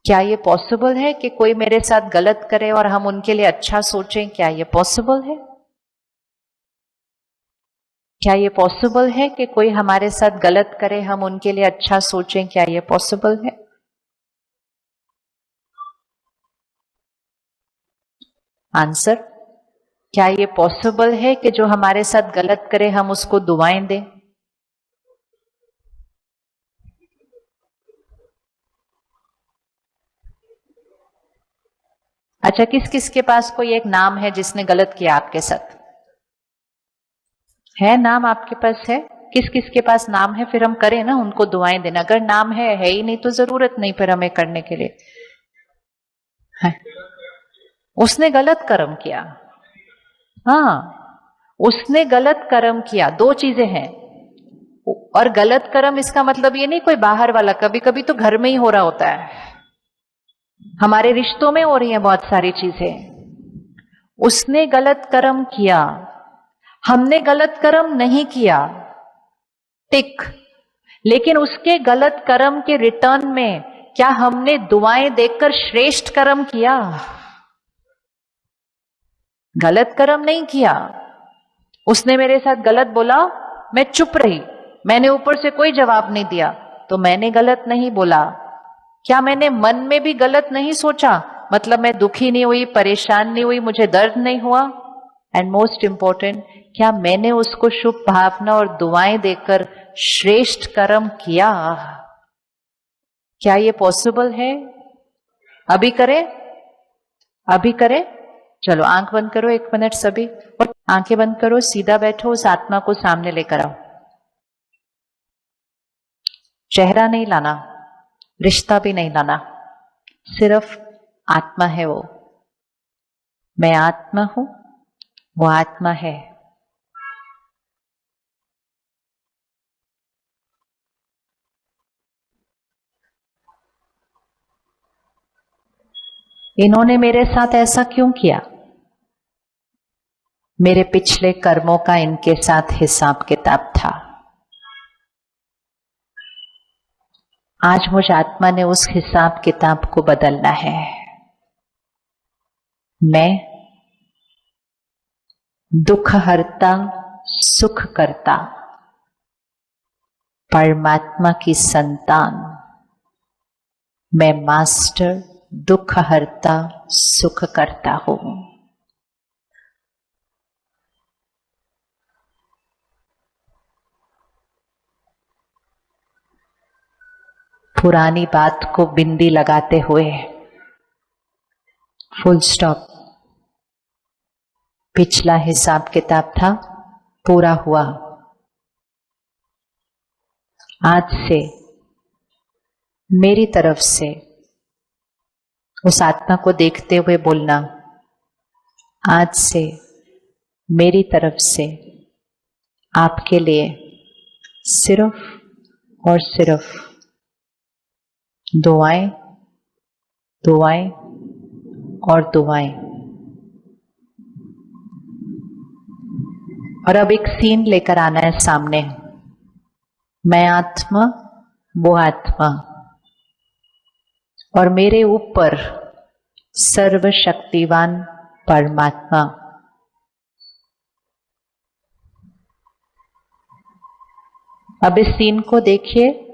क्या ये पॉसिबल है कि कोई मेरे साथ गलत करे और हम उनके लिए अच्छा सोचें? क्या ये पॉसिबल है? क्या ये पॉसिबल है कि कोई हमारे साथ गलत करे, हम उनके लिए अच्छा सोचें? क्या ये पॉसिबल है? आंसर, क्या ये पॉसिबल है कि जो हमारे साथ गलत करे हम उसको दुआएं दें? अच्छा, किस किस के पास कोई एक नाम है जिसने गलत किया आपके साथ? है नाम आपके पास? है? किस किस के पास नाम है? फिर हम करें ना उनको दुआएं देना। अगर नाम है ही नहीं तो जरूरत नहीं फिर हमें करने के लिए। है, उसने गलत कर्म किया। हाँ, उसने गलत कर्म किया। दो चीजें हैं। और गलत कर्म इसका मतलब ये नहीं कोई बाहर वाला, कभी कभी तो घर में ही हो रहा होता है, हमारे रिश्तों में हो रही है बहुत सारी चीजें। उसने गलत कर्म किया, हमने गलत कर्म नहीं किया, टिक। लेकिन उसके गलत कर्म के रिटर्न में क्या हमने दुआएं देकर श्रेष्ठ कर्म किया? गलत कर्म नहीं किया। उसने मेरे साथ गलत बोला, मैं चुप रही, मैंने ऊपर से कोई जवाब नहीं दिया, तो मैंने गलत नहीं बोला। क्या मैंने मन में भी गलत नहीं सोचा? मतलब मैं दुखी नहीं हुई, परेशान नहीं हुई, मुझे दर्द नहीं हुआ? एंड मोस्ट इंपॉर्टेंट, क्या मैंने उसको शुभ भावना और दुआएं देकर श्रेष्ठ कर्म किया? क्या ये पॉसिबल है? अभी करें? अभी करें? चलो आंख बंद करो 1 मिनट सभी, और आंखें बंद करो, सीधा बैठो, उस आत्मा को सामने लेकर आओ। चेहरा नहीं लाना, रिश्ता भी नहीं लाना, सिर्फ आत्मा है वो। मैं आत्मा हूं, वो आत्मा है। इन्होंने मेरे साथ ऐसा क्यों किया? मेरे पिछले कर्मों का इनके साथ हिसाब किताब था। आज मुझ आत्मा ने उस हिसाब किताब को बदलना है। मैं दुख हरता, सुख करता, परमात्मा की संतान। मैं मास्टर दुख हरता, सुख करता हूं। पुरानी बात को बिंदी लगाते हुए फुल स्टॉप। पिछला हिसाब किताब था, पूरा हुआ। आज से मेरी तरफ से उस आत्मा को देखते हुए बोलना, आज से मेरी तरफ से आपके लिए सिर्फ और सिर्फ दुआएं, दुआएं और दुआएं। और अब एक सीन लेकर आना है सामने। मैं आत्मा, वो आत्मा, और मेरे ऊपर सर्वशक्तिवान परमात्मा। अब इस सीन को देखिए।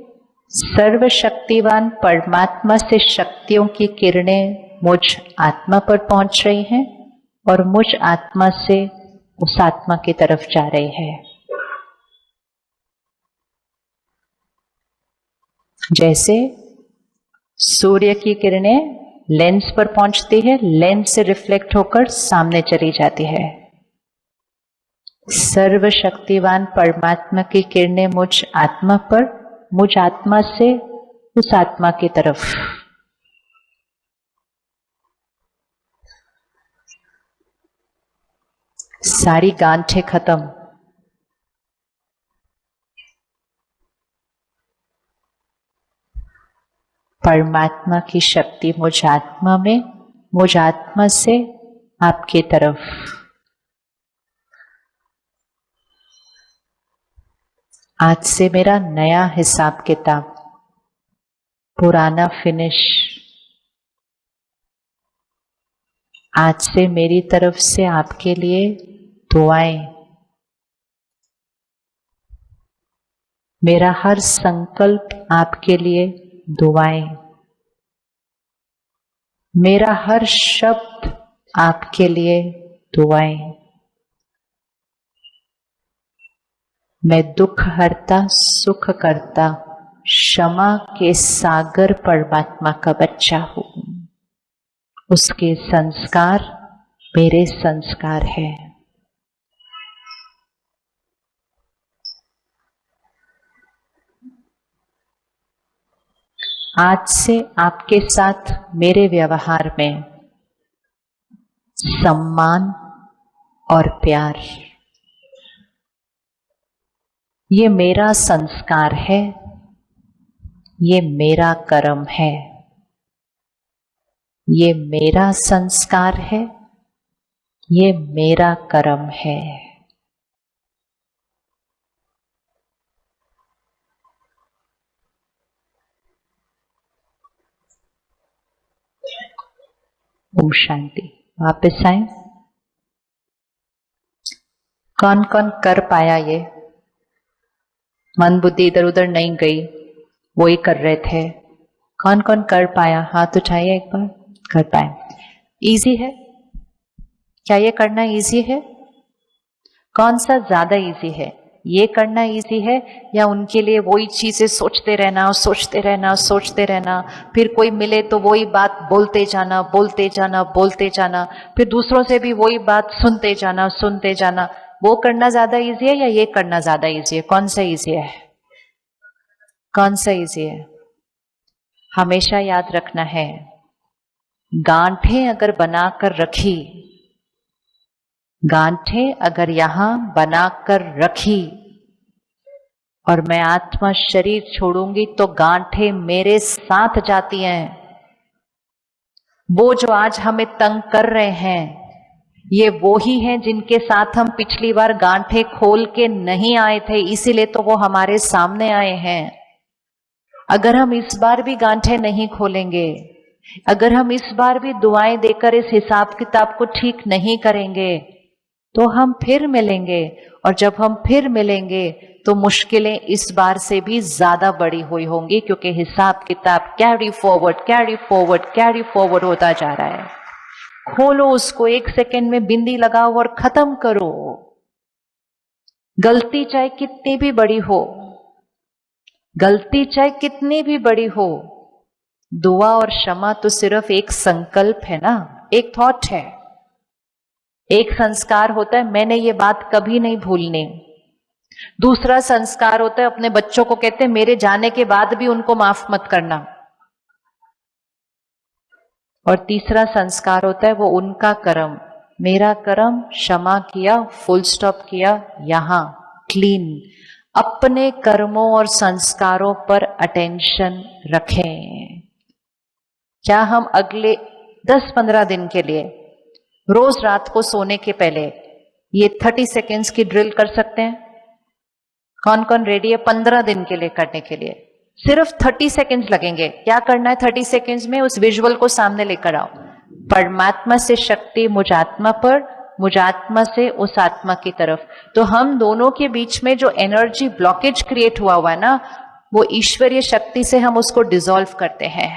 सर्वशक्तिवान परमात्मा से शक्तियों की किरणें मुझ आत्मा पर पहुंच रही हैं और मुझ आत्मा से उस आत्मा की तरफ जा रही है। जैसे सूर्य की किरणें लेंस पर पहुंचती है, लेंस से रिफ्लेक्ट होकर सामने चली जाती है। सर्वशक्तिवान परमात्मा की किरणें मुझ आत्मा पर, मुझ आत्मा से उस आत्मा की तरफ। सारी गांठें खत्म। परमात्मा की शक्ति मुझ आत्मा में, मुझ आत्मा से आपकी तरफ। आज से मेरा नया हिसाब किताब, पुराना फिनिश, आज से मेरी तरफ से आपके लिए दुआएं, मेरा हर संकल्प आपके लिए दुआएं, मेरा हर शब्द आपके लिए दुआएं। मैं दुख हरता सुख करता क्षमा के सागर परमात्मा का बच्चा हूं। उसके संस्कार मेरे संस्कार है। आज से आपके साथ मेरे व्यवहार में सम्मान और प्यार, ये मेरा संस्कार है, ये मेरा कर्म है। ये मेरा संस्कार है, ये मेरा कर्म है। ओम शांति। वापस आए। कौन कौन कर पाया ये? मन बुद्धि इधर उधर नहीं गई, वो ही कर रहे थे। कौन कौन कर पाया? हाथ उठाइए एक बार। कर पाए। इजी है क्या? ये करना इजी है? कौन सा ज्यादा इजी है? ये करना इजी है या उनके लिए वही चीजें सोचते रहना, सोचते रहना, सोचते रहना, फिर कोई मिले तो वही बात बोलते जाना, बोलते जाना, बोलते जाना, फिर दूसरों से भी वही बात सुनते जाना, सुनते जाना, वो करना ज्यादा इजी है या ये करना ज्यादा इजी है? कौन सा इजी है? कौन सा इजी है? हमेशा याद रखना है, गांठें अगर बनाकर रखी, गांठें अगर यहां बनाकर रखी और मैं आत्मा शरीर छोड़ूंगी तो गांठें मेरे साथ जाती हैं। वो जो आज हमें तंग कर रहे हैं, ये वो ही हैं जिनके साथ हम पिछली बार गांठें खोल के नहीं आए थे, इसीलिए तो वो हमारे सामने आए हैं। अगर हम इस बार भी गांठें नहीं खोलेंगे, अगर हम इस बार भी दुआएं देकर इस हिसाब किताब को ठीक नहीं करेंगे, तो हम फिर मिलेंगे, और जब हम फिर मिलेंगे तो मुश्किलें इस बार से भी ज्यादा बड़ी हुई होंगी, क्योंकि हिसाब किताब carry forward, carry forward, carry forward होता जा रहा है। खोलो उसको, 1 सेकेंड में बिंदी लगाओ और खत्म करो। गलती चाहे कितनी भी बड़ी हो, गलती चाहे कितनी भी बड़ी हो, दुआ और क्षमा तो सिर्फ एक संकल्प है ना, एक थॉट है, एक संस्कार होता है, मैंने ये बात कभी नहीं भूलनी। दूसरा संस्कार होता है, अपने बच्चों को कहते हैं मेरे जाने के बाद भी उनको माफ मत करना। और तीसरा संस्कार होता है वो उनका कर्म, मेरा कर्म क्षमा किया, फुल स्टॉप किया, यहां क्लीन। अपने कर्मों और संस्कारों पर अटेंशन रखें। क्या हम अगले 10-15 दिन के लिए रोज रात को सोने के पहले ये 30 सेकेंड्स की ड्रिल कर सकते हैं? कौन कौन रेडी है 15 दिन के लिए करने के लिए? सिर्फ 30 सेकेंड्स लगेंगे। क्या करना है 30 सेकेंड्स में? उस विजुअल को सामने लेकर आओ। परमात्मा से शक्ति मुझ आत्मा पर, मुझ आत्मा से उस आत्मा की तरफ। तो हम दोनों के बीच में जो एनर्जी ब्लॉकेज क्रिएट हुआ है ना, वो ईश्वरीय शक्ति से हम उसको डिसॉल्व करते हैं।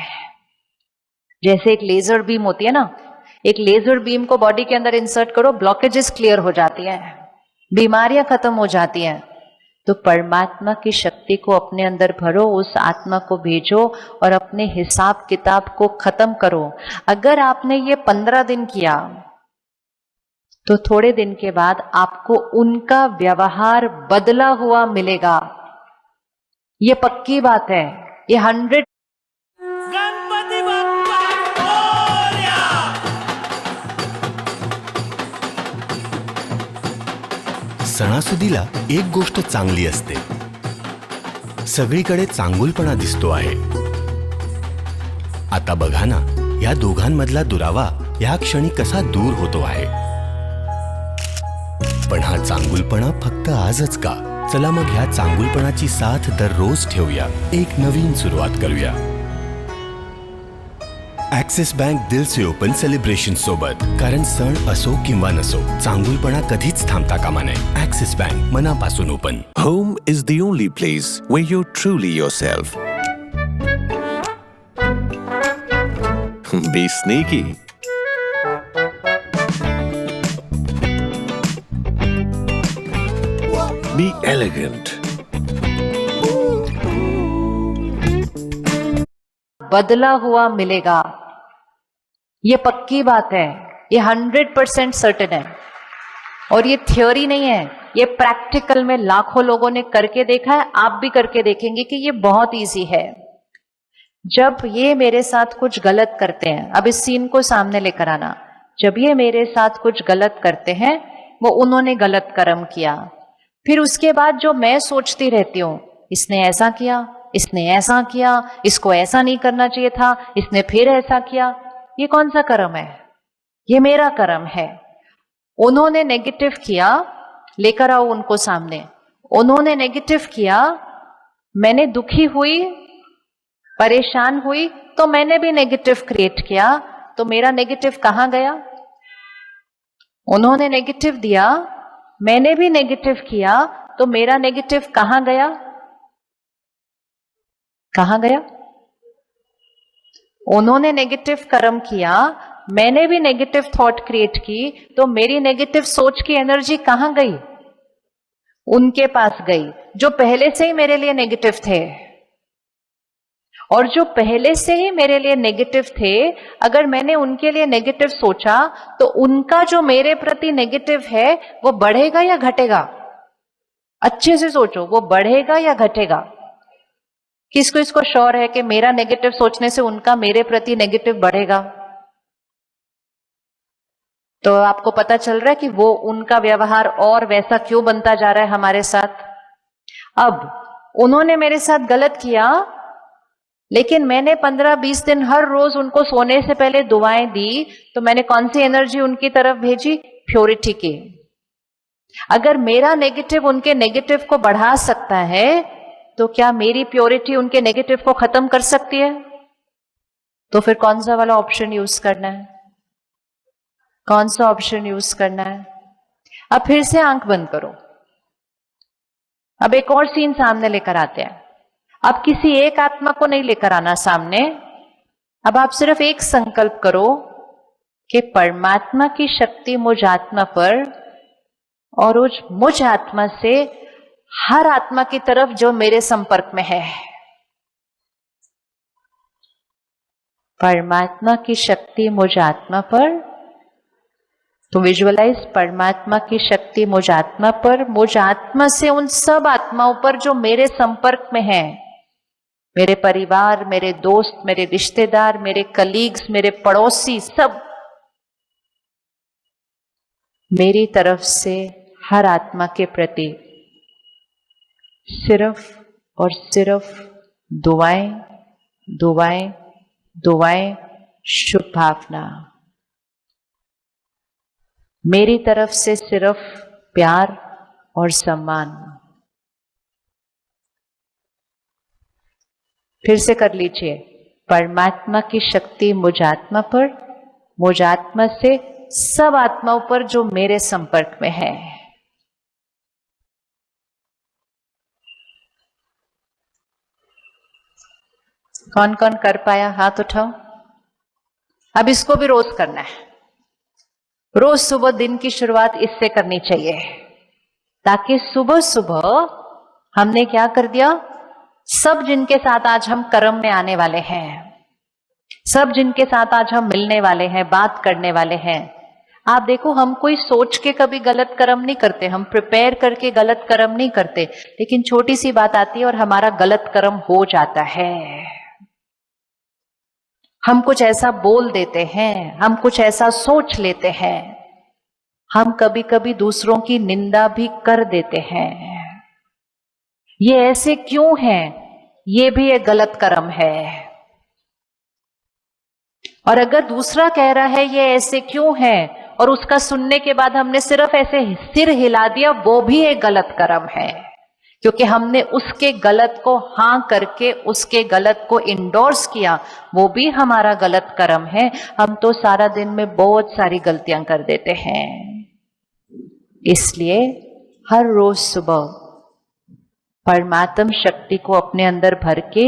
जैसे एक लेजर बीम होती है ना, एक लेजर बीम को बॉडी के अंदर इंसर्ट करो, ब्लॉकेजेस क्लियर हो जाती हैं, बीमारियां खत्म हो जाती हैं। तो परमात्मा की शक्ति को अपने अंदर भरो, उस आत्मा को भेजो और अपने हिसाब किताब को खत्म करो। अगर आपने ये 15 दिन किया तो थोड़े दिन के बाद आपको उनका व्यवहार बदला हुआ मिलेगा। ये पक्की बात है, ये 100। गणपति बप्पा मोरया। सणासुदीला एक गोष्ट चांगली असते, सगळीकडे चांगुलपणा दिसतो आहे। आता बघा ना, या दोघांमधला दुरावा या क्षणी कसा दूर होतो आहे। पण हा चांगुलपणा फक्त आजच का? चला मग ह्या चांगुलपणाची साथ दररोज ठेवूया, एक नवीन सुरुवात करूया। ॲक्सिस बँक दिल से ओपन सेलिब्रेशन सोबत, कारण सण असो किंवा नसो, चांगुलपणा कधीच थांबता कामा नये. ॲक्सिस बँक, मनापासून open. Home is the only place where you're truly yourself. Be sneaky. Be elegant. बदला हुआ मिलेगा, ये पक्की बात है, ये 100% सर्टेन है. और ये थ्योरी नहीं है, ये प्रैक्टिकल में लाखों लोगों ने करके देखा है. आप भी करके देखेंगे कि ये बहुत इजी है. जब ये मेरे साथ कुछ गलत करते हैं, अब इस सीन को सामने लेकर आना, जब ये मेरे साथ कुछ गलत करते हैं, वो उन्होंने गलत कर्म किया, फिर उसके बाद जो मैं सोचती रहती हूं, इसने ऐसा किया, इसने ऐसा किया, इसको ऐसा नहीं करना चाहिए था, इसने फिर ऐसा किया, ये कौन सा कर्म है? ये मेरा कर्म है. उन्होंने नेगेटिव किया, लेकर आओ उनको सामने. उन्होंने नेगेटिव किया, मैंने दुखी हुई, परेशान हुई, तो मैंने भी नेगेटिव क्रिएट किया. तो मेरा नेगेटिव कहां गया? उन्होंने नेगेटिव दिया, मैंने भी नेगेटिव किया, तो मेरा नेगेटिव कहां गया? कहां गया? उन्होंने नेगेटिव कर्म किया, मैंने भी नेगेटिव थॉट क्रिएट की, तो मेरी नेगेटिव सोच की एनर्जी कहां गई? उनके पास गई, जो पहले से ही मेरे लिए नेगेटिव थे. और जो पहले से ही मेरे लिए नेगेटिव थे, अगर मैंने उनके लिए नेगेटिव सोचा, तो उनका जो मेरे प्रति नेगेटिव है, वो बढ़ेगा या घटेगा? अच्छे से सोचो, वो बढ़ेगा या घटेगा? किसको इसको श्योर है कि मेरा नेगेटिव सोचने से उनका मेरे प्रति नेगेटिव बढ़ेगा? तो आपको पता चल रहा है कि वो उनका व्यवहार और वैसा क्यों बनता जा रहा है हमारे साथ. अब उन्होंने मेरे साथ गलत किया, लेकिन मैंने 15-20 दिन हर रोज उनको सोने से पहले दुआएं दी, तो मैंने कौन सी एनर्जी उनकी तरफ भेजी? प्योरिटी की. अगर मेरा नेगेटिव उनके नेगेटिव को बढ़ा सकता है, तो क्या मेरी प्योरिटी उनके नेगेटिव को खत्म कर सकती है? तो फिर कौन सा वाला ऑप्शन यूज करना है? कौन सा ऑप्शन यूज करना है? अब फिर से आंख बंद करो. अब एक और सीन सामने लेकर आते हैं. अब किसी एक आत्मा को नहीं लेकर आना सामने. अब आप सिर्फ एक संकल्प करो कि परमात्मा की शक्ति मुझ आत्मा पर और उस मुझ आत्मा से हर आत्मा की तरफ जो मेरे संपर्क में है. परमात्मा की शक्ति मुझ आत्मा पर, तो विजुअलाइज परमात्मा की शक्ति मुझ आत्मा पर, मुझ आत्मा से उन सब आत्माओं पर जो मेरे संपर्क में है. मेरे परिवार, मेरे दोस्त, मेरे रिश्तेदार, मेरे कलीग्स, मेरे पड़ोसी, सब मेरी तरफ से हर आत्मा के प्रति सिर्फ और सिर्फ दुआएं, दुआएं, दुआएं, शुभ भावना. मेरी तरफ से सिर्फ प्यार और सम्मान. फिर से कर लीजिए. परमात्मा की शक्ति मुझ आत्मा पर, मुझ आत्मा से सब आत्माओं पर जो मेरे संपर्क में है. कौन कौन कर पाया? हाथ उठाओ. अब इसको भी रोज करना है. रोज सुबह दिन की शुरुआत इससे करनी चाहिए, ताकि सुबह सुबह हमने क्या कर दिया? सब जिनके साथ आज हम कर्म में आने वाले हैं, सब जिनके साथ आज हम मिलने वाले हैं, बात करने वाले हैं, आप देखो, हम कोई सोच के कभी गलत कर्म नहीं करते, हम प्रिपेयर करके गलत कर्म नहीं करते, लेकिन छोटी सी बात आती है और हमारा गलत कर्म हो जाता है. हम कुछ ऐसा बोल देते हैं, हम कुछ ऐसा सोच लेते हैं, हम कभी कभी दूसरों की निंदा भी कर देते हैं. ये ऐसे क्यों है? ये भी एक गलत कर्म है. और अगर दूसरा कह रहा है ये ऐसे क्यों है, और उसका सुनने के बाद हमने सिर्फ ऐसे सिर हिला दिया, वो भी एक गलत कर्म है. क्योंकि हमने उसके गलत को हाँ करके उसके गलत को इंडोर्स किया, वो भी हमारा गलत कर्म है। हम तो सारा दिन में बहुत सारी गलतियां कर देते हैं। इसलिए हर रोज सुबह परमात्म शक्ति को अपने अंदर भर के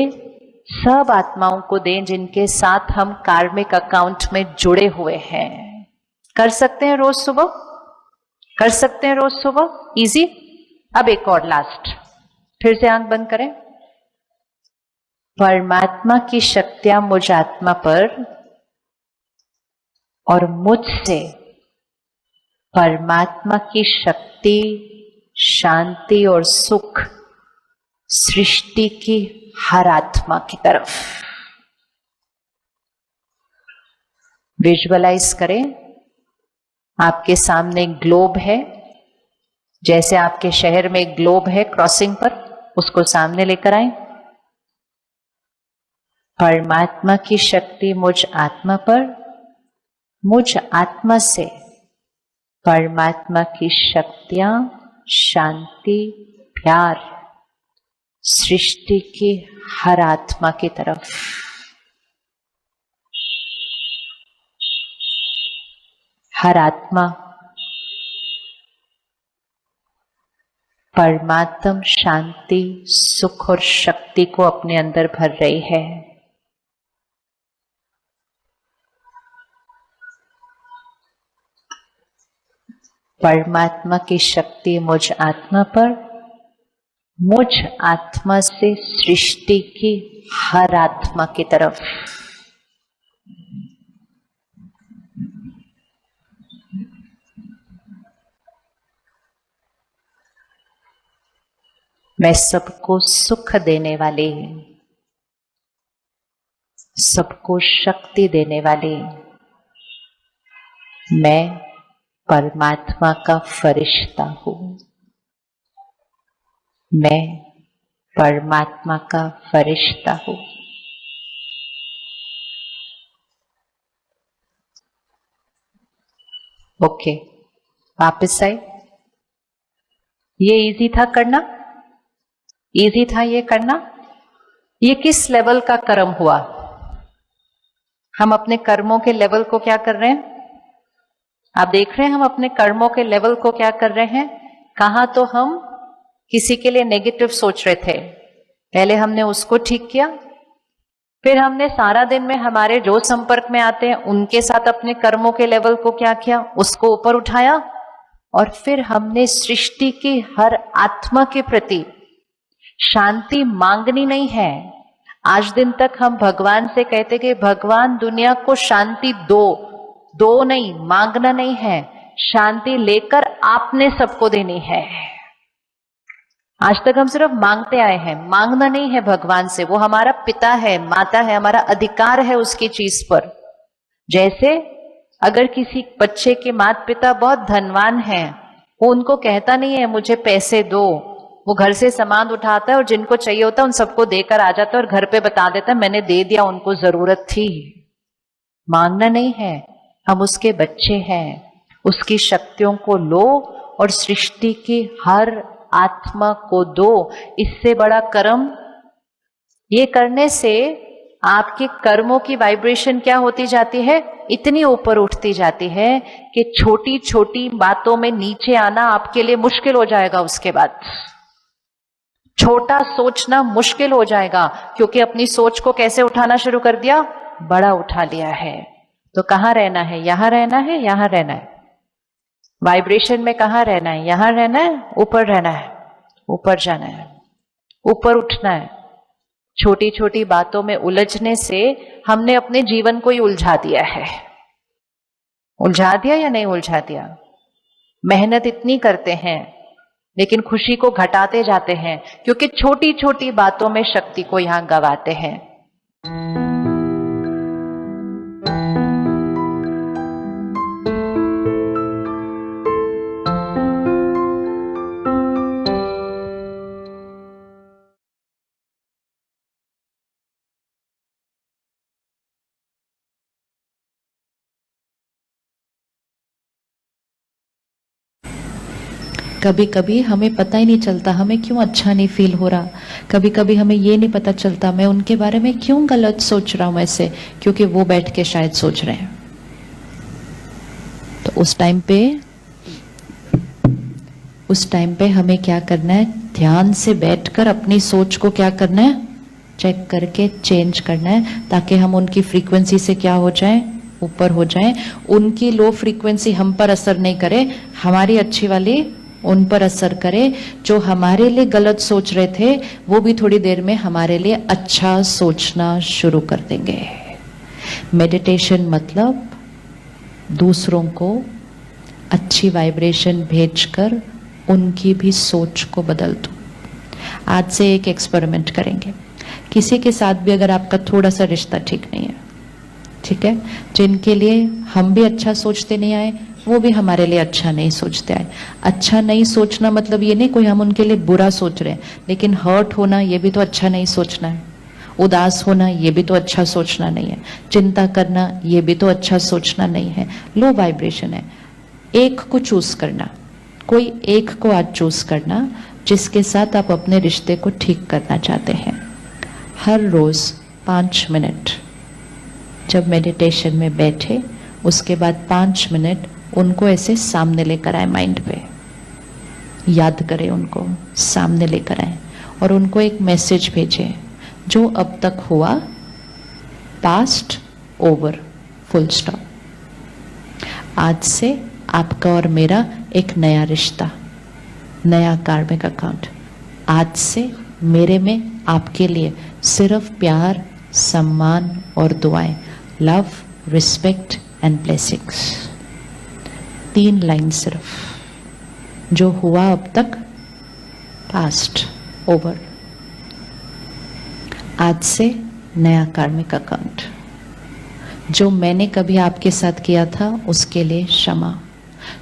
सब आत्माओं को दें जिनके साथ हम कार्मिक अकाउंट में जुड़े हुए हैं। कर सकते हैं रोज सुबह? कर सकते हैं रोज सुबह? इजी। अब एक और लास्ट, फिर से आंख बंद करें। परमात्मा की शक्तियां मुझ आत्मा पर और मुझसे परमात्मा की शक्ति, शांति और सुख सृष्टि की हर आत्मा की तरफ विजुअलाइज करें। आपके सामने एक ग्लोब है, जैसे आपके शहर में एक ग्लोब है क्रॉसिंग पर, उसको सामने लेकर आए। परमात्मा की शक्ति मुझ आत्मा पर, मुझ आत्मा से परमात्मा की शक्तियां, शांति, प्यार सृष्टि की हर आत्मा की तरफ। हर आत्मा परमात्म शांति, सुख और शक्ति को अपने अंदर भर रही है। परमात्मा की शक्ति मुझ आत्मा पर, मुझ आत्मा से सृष्टि की हर आत्मा की तरफ। मैं सबको सुख देने वाली, सबको शक्ति देने वाली, मैं परमात्मा का फरिश्ता हूं। मैं परमात्मा का फरिश्ता हूं। ओके, वापस आए। ये इजी था करना? इजी था ये करना? ये किस लेवल का कर्म हुआ? हम अपने कर्मों के लेवल को क्या कर रहे हैं? आप देख रहे हैं हम अपने कर्मों के लेवल को क्या कर रहे हैं? कहां तो हम किसी के लिए नेगेटिव सोच रहे थे, पहले हमने उसको ठीक किया, फिर हमने सारा दिन में हमारे जो संपर्क में आते हैं उनके साथ अपने कर्मों के लेवल को क्या किया, उसको ऊपर उठाया, और फिर हमने सृष्टि की हर आत्मा के प्रति शांति मांगनी नहीं है। आज दिन तक हम भगवान से कहते कि भगवान दुनिया को शांति दो, दो नहीं, मांगना नहीं है, शांति लेकर आपने सबको देनी है। आज तक हम सिर्फ मांगते आए हैं, मांगना नहीं है भगवान से। वो हमारा पिता है, माता है, हमारा अधिकार है उसकी चीज पर। जैसे अगर किसी बच्चे के माता पिता बहुत धनवान हैं, वो उनको कहता नहीं है मुझे पैसे दो, वो घर से सामान उठाता है और जिनको चाहिए होता है उन सबको देकर आ जाता है और घर पे बता देता है मैंने दे दिया, उनको जरूरत थी। मांगना नहीं है, हम उसके बच्चे हैं। उसकी शक्तियों को लो और सृष्टि की हर आत्मा को दो। इससे बड़ा कर्म ये करने से आपके कर्मों की वाइब्रेशन क्या होती जाती है? इतनी ऊपर उठती जाती है कि छोटी छोटी बातों में नीचे आना आपके लिए मुश्किल हो जाएगा। उसके बाद छोटा सोचना मुश्किल हो जाएगा, क्योंकि अपनी सोच को कैसे उठाना शुरू कर दिया? बड़ा उठा लिया है। तो कहाँ रहना है? यहां रहना है, यहां रहना है। वाइब्रेशन में कहाँ रहना है? यहां रहना है, ऊपर रहना है, ऊपर जाना है, ऊपर उठना है। छोटी छोटी बातों में उलझने से हमने अपने जीवन को ही उलझा दिया है। उलझा दिया या नहीं उलझा दिया? मेहनत इतनी करते हैं लेकिन खुशी को घटाते जाते हैं, क्योंकि छोटी छोटी बातों में शक्ति को यहां गवाते हैं। कभी कभी हमें पता ही नहीं चलता हमें क्यों अच्छा नहीं फील हो रहा, कभी कभी हमें ये नहीं पता चलता मैं उनके बारे में क्यों गलत सोच रहा हूं ऐसे, क्योंकि वो बैठ के शायद सोच रहे हैं। तो उस टाइम पे हमें क्या करना है, ध्यान से बैठकर अपनी सोच को क्या करना है, चेक करके चेंज करना है, ताकि हम उनकी फ्रीक्वेंसी से क्या हो जाए, ऊपर हो जाए। उनकी लो फ्रीक्वेंसी हम पर असर नहीं करे, हमारी अच्छी वाली उन पर असर करे। जो हमारे लिए गलत सोच रहे थे वो भी थोड़ी देर में हमारे लिए अच्छा सोचना शुरू कर देंगे। मेडिटेशन मतलब दूसरों को अच्छी वाइब्रेशन भेजकर उनकी भी सोच को बदल दो। आज से एक एक्सपेरिमेंट करेंगे। किसी के साथ भी अगर आपका थोड़ा सा रिश्ता ठीक नहीं है, ठीक है, जिनके लिए हम भी अच्छा सोचते नहीं आए, वो भी हमारे लिए अच्छा नहीं सोचते आए। अच्छा नहीं सोचना मतलब ये नहीं कोई हम उनके लिए बुरा सोच रहे हैं, लेकिन हर्ट होना ये भी तो अच्छा नहीं सोचना है, उदास होना ये भी तो अच्छा सोचना नहीं है, चिंता करना ये भी तो अच्छा सोचना नहीं है। लो वाइब्रेशन है। एक को चूज करना, कोई एक को आज चूज करना जिसके साथ आप अपने रिश्ते को ठीक करना चाहते हैं। हर रोज 5 मिनट जब मेडिटेशन में बैठे, उसके बाद 5 मिनट उनको ऐसे सामने लेकर आए, माइंड पे याद करें, उनको सामने लेकर आए और उनको एक मैसेज भेजें, जो अब तक हुआ पास्ट ओवर, फुल स्टॉप। आज से आपका और मेरा एक नया रिश्ता, नया कार्मिक अकाउंट। आज से मेरे में आपके लिए सिर्फ प्यार, सम्मान और दुआएं, love, respect and blessings. 3 line सिर्फ, जो हुआ अब तक पास्ट ओवर। आज से नया कार्मिक अकाउंट। जो मैंने कभी आपके साथ किया था उसके लिए क्षमा,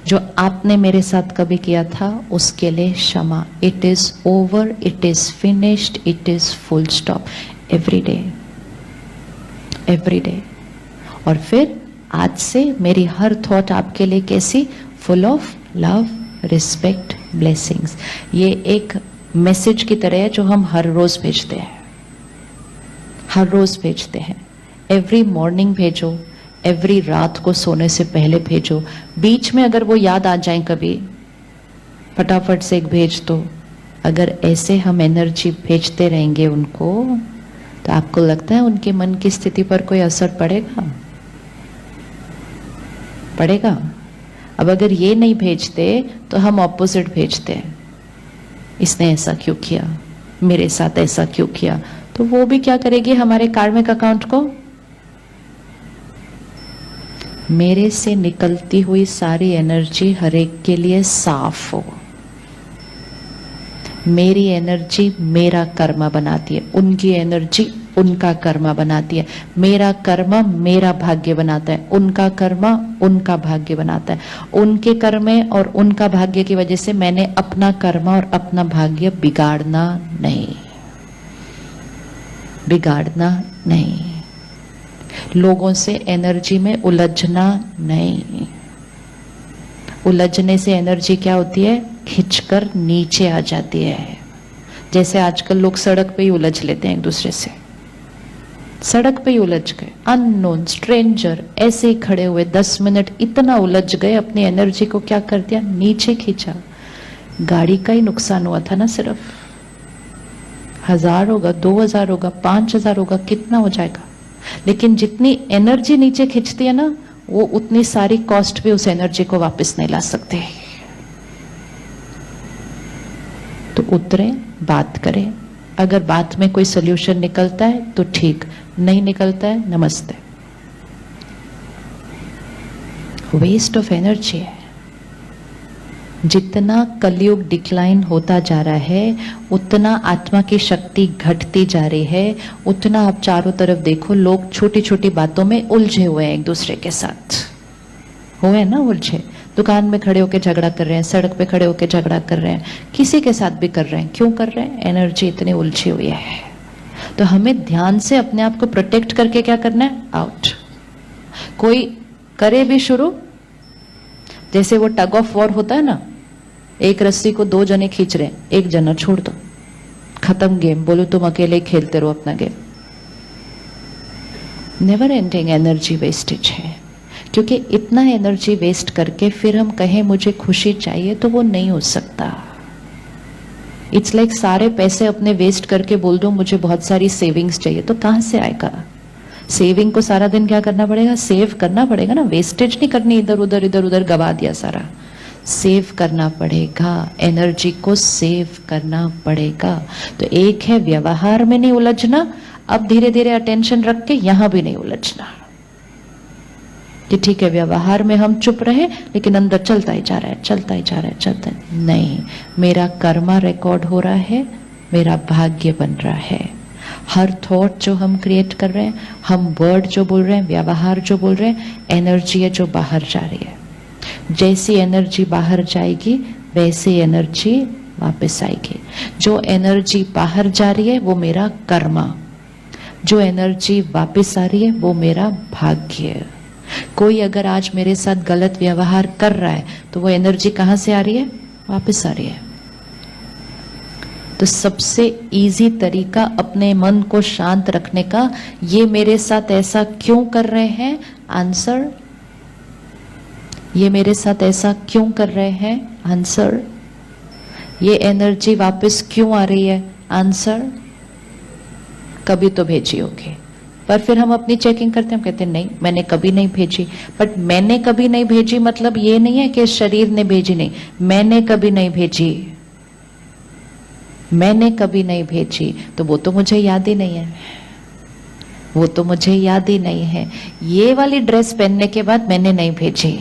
जो आपने मेरे साथ कभी किया था उसके लिए क्षमा। It is over, it is finished, it is full stop. Every day, every day. और फिर आज से मेरी हर थॉट आपके लिए कैसी, full of love, respect, blessings. ये एक मैसेज की तरह है जो हम हर रोज भेजते हैं, हर रोज भेजते हैं। एवरी मॉर्निंग भेजो, एवरी रात को सोने से पहले भेजो। बीच में अगर वो याद आ जाए कभी, फटाफट से एक भेज दो। अगर ऐसे हम एनर्जी भेजते रहेंगे उनको, तो आपको लगता है उनके मन की स्थिति पर कोई असर पड़ेगा? पड़ेगा। अब अगर ये नहीं भेजते तो हम ऑपोजिट भेजते हैं, इसने ऐसा क्यों किया, मेरे साथ ऐसा क्यों किया। तो वो भी क्या करेगी, हमारे कार्मिक अकाउंट को, मेरे से निकलती हुई सारी एनर्जी हर एक के लिए साफ हो। मेरी एनर्जी मेरा कर्मा बनाती है, उनकी एनर्जी उनका कर्मा बनाती है। मेरा कर्मा मेरा भाग्य बनाता है, उनका कर्मा उनका भाग्य बनाता है। उनके कर्मे और उनका भाग्य की वजह से मैंने अपना कर्मा और अपना भाग्य बिगाड़ना नहीं, बिगाड़ना नहीं। लोगों से एनर्जी में उलझना नहीं। उलझने से एनर्जी क्या होती है, खिंचकर नीचे आ जाती है। जैसे आजकल लोग सड़क पे ही उलझ लेते हैं एक दूसरे से, सड़क पे ही उलझ गए, अननोन स्ट्रेंजर ऐसे ही खड़े हुए 10 मिनट इतना उलझ गए, अपनी एनर्जी को क्या कर दिया, नीचे खींचा। गाड़ी का ही नुकसान हुआ था ना, सिर्फ 1000 होगा, 2000 होगा, 5000 होगा, कितना हो जाएगा। लेकिन जितनी एनर्जी नीचे खींचती है ना, वो उतनी सारी कॉस्ट भी उस एनर्जी को वापस नहीं ला सकते। तो उतरे, बात करें। अगर बात में कोई सोल्यूशन निकलता है तो ठीक, नहीं निकलता है नमस्ते। वेस्ट ऑफ एनर्जी है। जितना कलयुग डिक्लाइन होता जा रहा है, उतना आत्मा की शक्ति घटती जा रही है। उतना आप चारों तरफ देखो, लोग छोटी छोटी बातों में उलझे हुए हैं, एक दूसरे के साथ हुए ना उलझे। दुकान में खड़े होकर झगड़ा कर रहे हैं, सड़क पे खड़े होकर झगड़ा कर रहे हैं, किसी के साथ भी कर रहे हैं। क्यों कर रहे हैं, एनर्जी इतनी उलझी हुई है। तो हमें ध्यान से अपने आप को प्रोटेक्ट करके क्या करना है, आउट। कोई करे भी शुरू, जैसे वो टग ऑफ वॉर होता है ना, एक रस्सी को 2 जने खींच रहे हैं, एक जना छोड़ दो, खत्म गेम। बोलो तुम अकेले खेलते रहो अपना game. Never ending energy wastage है, क्योंकि इतना एनर्जी वेस्ट करके फिर हम कहें मुझे खुशी चाहिए तो वो नहीं हो सकता। इट्स लाइक सारे पैसे अपने वेस्ट करके बोल दो मुझे बहुत सारी सेविंग्स चाहिए, तो कहां से आएगा? सेविंग को सारा दिन क्या करना पड़ेगा? सेव करना पड़ेगा ना, वेस्टेज नहीं करनी इधर उधर गवा दिया सारा। सेव करना पड़ेगा, एनर्जी को सेव करना पड़ेगा। तो एक है व्यवहार में नहीं उलझना, अब धीरे धीरे अटेंशन रख के यहां भी नहीं उलझना कि ठीक है व्यवहार में हम चुप रहे लेकिन अंदर चलता ही जा रहा है, चलता ही जा रहा है, चलता है। नहीं, मेरा कर्मा रिकॉर्ड हो रहा है, मेरा भाग्य बन रहा है। हर थॉट जो हम क्रिएट कर रहे हैं, हम वर्ड जो बोल रहे हैं, व्यवहार जो बोल रहे हैं, एनर्जी है जो बाहर जा रही है। जैसी एनर्जी बाहर जाएगी वैसी एनर्जी वापस आएगी। जो एनर्जी बाहर जा रही है वो मेरा कर्मा, जो एनर्जी वापस आ रही है वो मेरा भाग्य। कोई अगर आज मेरे साथ गलत व्यवहार कर रहा है तो वो एनर्जी कहां से आ रही है? वापस आ रही है। तो सबसे इजी तरीका अपने मन को शांत रखने का, ये मेरे साथ ऐसा क्यों कर रहे हैं? आंसर। ये मेरे साथ ऐसा क्यों कर रहे हैं? आंसर। ये एनर्जी वापस क्यों आ रही है? आंसर। कभी तो भेजी होगी, पर फिर हम अपनी चेकिंग करते हैं, हम कहते हैं नहीं मैंने कभी नहीं भेजी। बट मैंने कभी नहीं भेजी मतलब ये नहीं है कि शरीर ने भेजी, नहीं, मैंने कभी नहीं भेजी, मैंने कभी नहीं भेजी, तो वो तो मुझे याद ही नहीं है, वो तो मुझे याद ही नहीं है। ये वाली ड्रेस पहनने के बाद मैंने नहीं भेजी,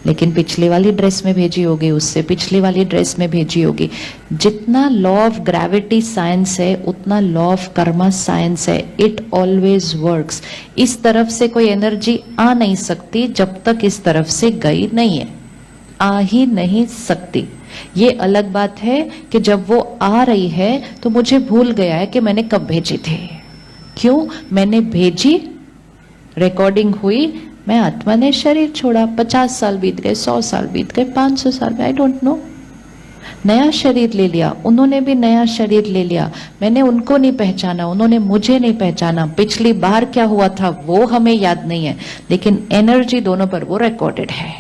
लेकिन पिछली वाली ड्रेस में भेजी होगी, उससे पिछली वाली ड्रेस में भेजी होगी। जितना लॉ ऑफ ग्रेविटी साइंस है उतना लॉ ऑफ कर्मा साइंस है। It always works. इस तरफ से कोई एनर्जी आ नहीं सकती जब तक इस तरफ से गई नहीं है, आ ही नहीं सकती। ये अलग बात है कि जब वो आ रही है तो मुझे भूल गया है कि मैंने कब भेजी थी। क्यों मैंने भेजी? रिकॉर्डिंग हुई, मैं आत्मा ने शरीर छोड़ा, 50 साल बीत गए, 100 साल बीत गए, 500 साल, आई डोंट नो। नया शरीर ले लिया, उन्होंने भी नया शरीर ले लिया, मैंने उनको नहीं पहचाना, उन्होंने मुझे नहीं पहचाना। पिछली बार क्या हुआ था वो हमें याद नहीं है, लेकिन एनर्जी दोनों पर वो रिकॉर्डेड है।